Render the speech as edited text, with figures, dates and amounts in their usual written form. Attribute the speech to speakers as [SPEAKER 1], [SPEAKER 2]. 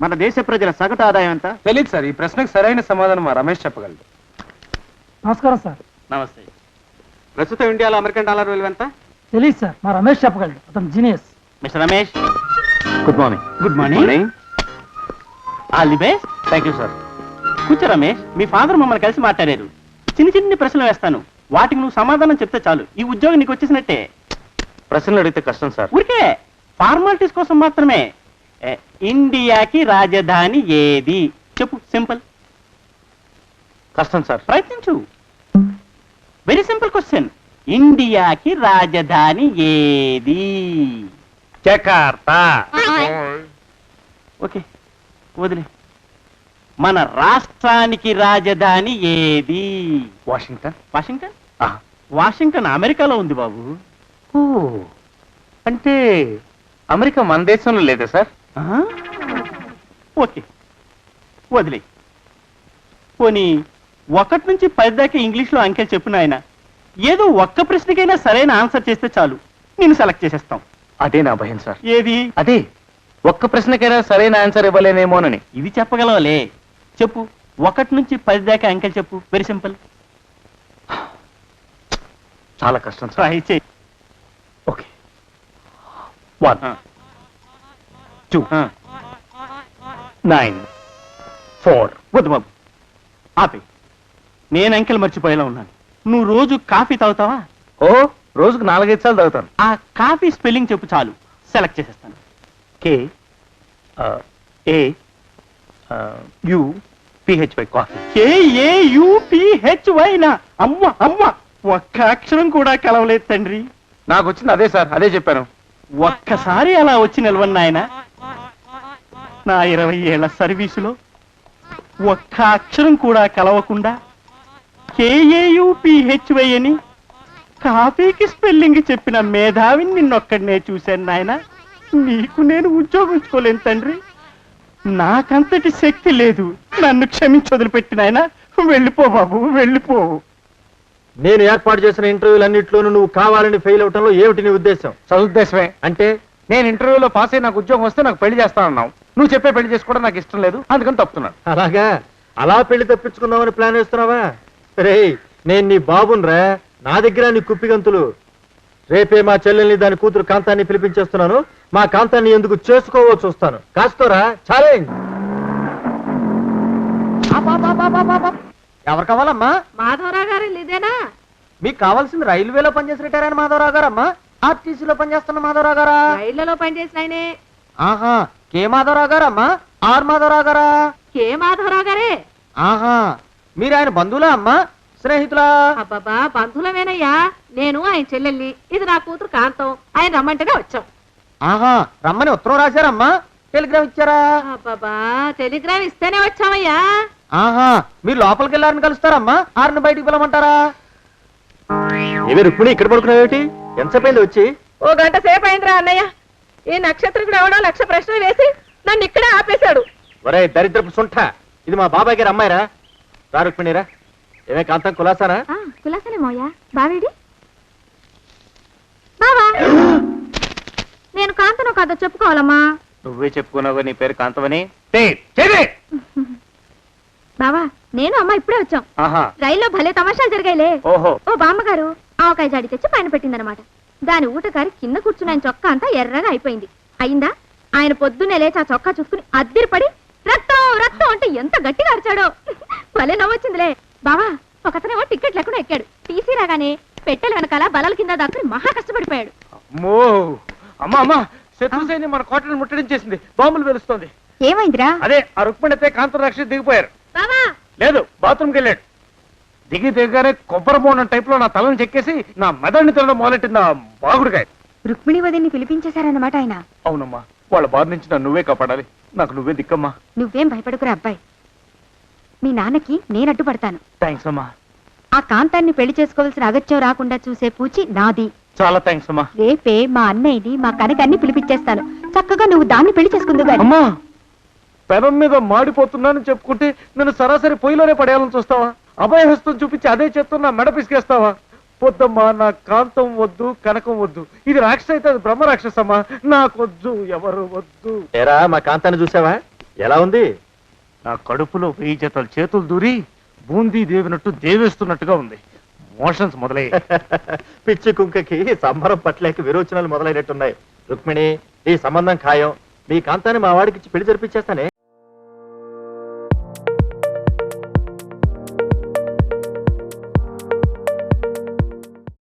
[SPEAKER 1] మన దేశ ప్రజల సగటు ఆదాయం ఎంత?
[SPEAKER 2] తెలియదు సార్. ఈ ప్రశ్నకు సరైన సమాధానం మా రమేష్ చెప్పగలడు.
[SPEAKER 3] నమస్కారం సార్.
[SPEAKER 1] నమస్తే. ప్రస్తుతం ఇండియాలో అమెరికన్ డాలర్ విలువ ఎంత?
[SPEAKER 3] తెలియదు సార్, మా రమేష్ చెప్పగలడు, అతను genius.
[SPEAKER 1] Mister Ramesh,
[SPEAKER 2] good morning.
[SPEAKER 1] Good morning. All the best.
[SPEAKER 2] Thank you sir.
[SPEAKER 1] కూర్చో రమేష్. మీ ఫాదర్ మమ్మల్ని కలిసి మాట్లాడారు. చిన్ని ప్రశ్నలు వేస్తాను, వాటికి నువ్వు సమాధానం చెప్తే చాలు. ఈ ఉద్యోగం నీకు వచ్చేసినట్టే.
[SPEAKER 2] ప్రశ్నలు అడిగితే కష్టం సార్.
[SPEAKER 1] ఊరికే ఫార్మాలిటీస్ కోసం మాత్రమే. ఇండియాకి రాజధాని ఏది చెప్పు. సింపుల్.
[SPEAKER 2] కష్టం సార్.
[SPEAKER 1] ప్రయత్నించు. Very simple question. ఇండియాకి రాజధాని ఏది?
[SPEAKER 2] జకార్తా.
[SPEAKER 1] ఓకే, వదిలే. మన రాష్ట్రానికి రాజధాని ఏది?
[SPEAKER 2] వాషింగ్టన్.
[SPEAKER 1] వాషింగ్టన్? వాషింగ్టన్ అమెరికాలో ఉంది బాబు.
[SPEAKER 2] ఓ, అంటే అమెరికా మన దేశంలో లేదా సార్?
[SPEAKER 1] ఓకే, వదిలే. పోనీ 1 నుంచి 10 దాకా ఇంగ్లీష్లో అంకెలు చెప్పిన ఆయన ఏదో ఒక్క ప్రశ్నకైనా సరైన ఆన్సర్ చేస్తే చాలు, నేను సెలెక్ట్ చేసేస్తాం.
[SPEAKER 2] అదే నా భయం సార్.
[SPEAKER 1] ఏది?
[SPEAKER 2] అదే, ఒక్క ప్రశ్నకైనా సరైన ఆన్సర్ ఇవ్వలేనేమోనని.
[SPEAKER 1] ఇది చెప్పగలవలే. చెప్పు. 1 నుంచి 10 దాకా అంకెలు చెప్పు. Very simple.
[SPEAKER 2] చాలా కష్టం సార్.
[SPEAKER 1] ట్రై చేయి.
[SPEAKER 2] ఓకే. 1 2 9 4.
[SPEAKER 1] వద్దు బాబు, ఆపే. నేను అంకెలు మర్చిపోయేలా ఉన్నాను. నువ్వు రోజు కాఫీ తాగుతావా?
[SPEAKER 2] ఓ, రోజుకు 4-5 సార్లు తాగుతాను.
[SPEAKER 1] ఆ కాఫీ స్పెల్లింగ్ చెప్పు చాలు, సెలెక్ట్ చేసేస్తాను.
[SPEAKER 2] K A U P H Y coffee.
[SPEAKER 1] KAUPHY నా? అమ్మ అమ్మ, ఒక్క అక్షరం కూడా కలవలేదు తండ్రి.
[SPEAKER 2] నాకు వచ్చింది అదే సార్, అదే చెప్పాను.
[SPEAKER 1] ఒక్కసారి అలా వచ్చి నిలవన్న ఆయన. నా 20 ఏళ్ల సర్వీసులో ఒక్క అక్షరం కూడా కలవకుండా KAUPHY అని కాఫీకి స్పెల్లింగ్ చెప్పిన మేధావిని నిన్నొక్కడనే చూశాను నాయన. నీకు నేను ఉద్యోగం ఇచ్చుకోలేను తండ్రి. నాకంతటి శక్తి లేదు. నన్ను క్షమించి వదిలిపెట్టిన ఆయన. వెళ్ళిపో బాబు, వెళ్ళిపో.
[SPEAKER 4] నేను ఏర్పాటు చేసిన ఇంటర్వ్యూలన్నింటిలోనూ నువ్వు కావాలని ఫెయిల్ అవటంలో ఏమిటి నీ ఉద్దేశం?
[SPEAKER 2] సదుద్దేశమే. అంటే నేను ఇంటర్వ్యూలో పాస్ అయ్యి నాకు ఉద్యోగం వస్తే నాకు పెళ్లి చేస్తానన్నావు. నువ్వు చెప్పే పెళ్లి చేసుకోవడం నాకు ఇష్టం లేదు, అందుకని తప్పుతున్నాను.
[SPEAKER 4] అలాగా? అలా పెళ్లి తప్పించుకుందామని ప్లాన్ వేస్తున్నావా? రే, నేను నీ బాబునరా, నా దగ్గర నీ కుప్పిగంతులు. రేపే మా చెల్లెల్ని దాని కూతురు కాంతాన్ని పిలిపించేస్తున్నాను. మా కాంతాన్ని ఎందుకు చేసుకోవో చూస్తాను. కాస్తోరా, ఛాలెంజ్. ఎవరు కావాలమ్మా?
[SPEAKER 5] మాధవరావు గారు ఇదేనా?
[SPEAKER 4] మీకు కావాల్సింది రైల్వేలో పనిచేసి రిటైర్ అయిన మాధవరావు గారమ్మా? ఆర్టీసీలో పనిచేస్తున్న మాధవరావు గారా?
[SPEAKER 5] రైళ్లలో పనిచేసిన ఆయనే.
[SPEAKER 4] ఆహా, కే మాధవరావు గారమ్మా? ఆర్ మాధవరావు గారా?
[SPEAKER 5] కే మాధవరావు గారే.
[SPEAKER 4] ఆహా, మీరు ఆయన బంధువులా అమ్మా, స్నేహితులా?
[SPEAKER 5] అబ్బాబా, బంధువులమేనయ్యా. నేను ఆయన చెల్లెల్ని, ఇది నా కూతురు కాంతం. ఆయన రమ్మంటేనే వచ్చాం.
[SPEAKER 4] ఆహా, రమ్మని ఉత్తరం రాశారమ్మా? టెలిగ్రామ్ ఇచ్చారా?
[SPEAKER 5] అబ్బాబా, టెలిగ్రామ్ ఇస్తేనే వచ్చామయ్యా.
[SPEAKER 4] ఆహా, మీరు లోపలికి వెళ్ళారని కలుస్తారమ్మా? ఆరిని బయటికి పిలవమంటారా? ఏమి రుక్మిణి ఇక్కడ పడుకున్నావేటి? ఎంతసేపు వచ్చి?
[SPEAKER 5] 1 గంట సేపు అయిందిరా అన్నయ్య. ఈ నక్షత్రుడు ఎవడో 1,00,000 ప్రశ్నలు వేసి నన్ను ఇక్కడే ఆపేశాడు.
[SPEAKER 4] ఒరే దరిద్రపు సుంఠ, ఇది మా బాబాయ్ గారు అమ్మాయిరా. రా రుక్మిణిరా. ఏమే కాంతం కులాసారా?
[SPEAKER 5] కులాసనే మోయా. బావేడి బావా? నేను కాంతను కాదో చెప్పుకోవాలమ్మా.
[SPEAKER 2] నువ్వే చెప్పుకున్నావు నీ పేరు కాంతమని.
[SPEAKER 5] బావా, నేను అమ్మ ఇప్పుడే వచ్చాం.
[SPEAKER 2] ఆహా,
[SPEAKER 5] రైల్లో భలే తమాషాలు జరిగాయిలే.
[SPEAKER 2] ఓహో.
[SPEAKER 5] ఓ బామ్మగారు ఆవకాయ జాడి తెచ్చి పైన పెట్టిందనమాట. దాని ఊటకారి కింద కూర్చుని ఆయన చొక్కా అంతా ఎర్రగా అయిపోయింది. అయిందా? ఆయన పొద్దున్నే లేచి ఆ చొక్కా చూసుకుని అద్దిరిపడి రక్తం రక్తం అంటే ఎంత గట్టిగా అరిచాడో. భలే నవ్వొచ్చిందిలే. బావా, ఒకతనేమో టికెట్ లేకుండా ఎక్కాడు. టీసీ రాగానే పెట్టెల వెనకాల బలాల కింద దాక్కుని మహా కష్టపడిపోయాడు.
[SPEAKER 2] అమ్మో, అమ్మా అమ్మా, శత్రు సైన్యం మన కోటను ముట్టడించేసింది. బాంబులు వెలుస్తోంది.
[SPEAKER 5] ఏమైందిరా?
[SPEAKER 2] అదే ఆ రుక్మిణి అయితే కాంతం రక్షి దిగిపోయారు.
[SPEAKER 5] బావా,
[SPEAKER 2] లేదు, బాత్రూమ్కి వెళ్ళాడు. దిగానే కొబ్బరి బోండం టైప్ లో నా తలను చెక్కేసి నా మెదడిని తినడం మొదలెట్టింది ఆ బాగుడికాయ.
[SPEAKER 5] రుక్మిణి వదిన్ని పిలిపించేశారన్నమాట ఆయన.
[SPEAKER 2] అవునమ్మా, వాళ్ళ బారి నుంచి నన్ను నువ్వే కాపాడాలి. నాకు నువ్వే దిక్కమ్మా.
[SPEAKER 5] నువ్వేం భయపడకురా అబ్బాయి. మీ నాన్నకి నేను అడ్డుపడతాను.
[SPEAKER 2] థ్యాంక్స్ అమ్మా.
[SPEAKER 5] ఆ కాంతాన్ని పెళ్లి చేసుకోవాల్సిన అగత్యం రాకుండా చూసే పూచి నాది.
[SPEAKER 2] చాలా థ్యాంక్స్ అమ్మా.
[SPEAKER 5] రేపే మా అన్నయ్యని మా కనకాన్ని పిలిపించేస్తాను. చక్కగా నువ్వు దాన్ని పెళ్లి చేసుకుందు గాని.
[SPEAKER 2] అమ్మా, పెనం మీద మాడిపోతున్నానని చెప్పుకుంటే నన్ను సరాసరి పొయ్యిలోనే పడేయాలని చూస్తావా? అభయహస్తం చూపించి అదే చేస్తున్నా మెడ పిసికేస్తావా? పొద్దమ్మా, నా కాంతం వద్దు, కనకం వద్దు. ఇది రాక్షస అయితే అది బ్రహ్మ రాక్షసమ్మా. నాకొద్దు, ఎవరు వద్దు.
[SPEAKER 4] ఏరా, మా కాంతాన్ని చూసావా? ఎలా ఉంది?
[SPEAKER 2] నా కడుపులో 1000 జతల చేతులు దూరి బూందీ దేవినట్టు దేవేస్తున్నట్టుగా ఉంది. మోషన్స్ మొదలయ్యాయి.
[SPEAKER 4] పిచ్చి కుంకకి సంబరం పట్లేక విరోచనాలు మొదలైనట్టున్నాయి. రుక్మిణి, ఈ సంబంధం ఖాయం. మీ కాంతాన్ని మా వాడికి ఇచ్చి పెళ్లి జరిపించేస్తానే.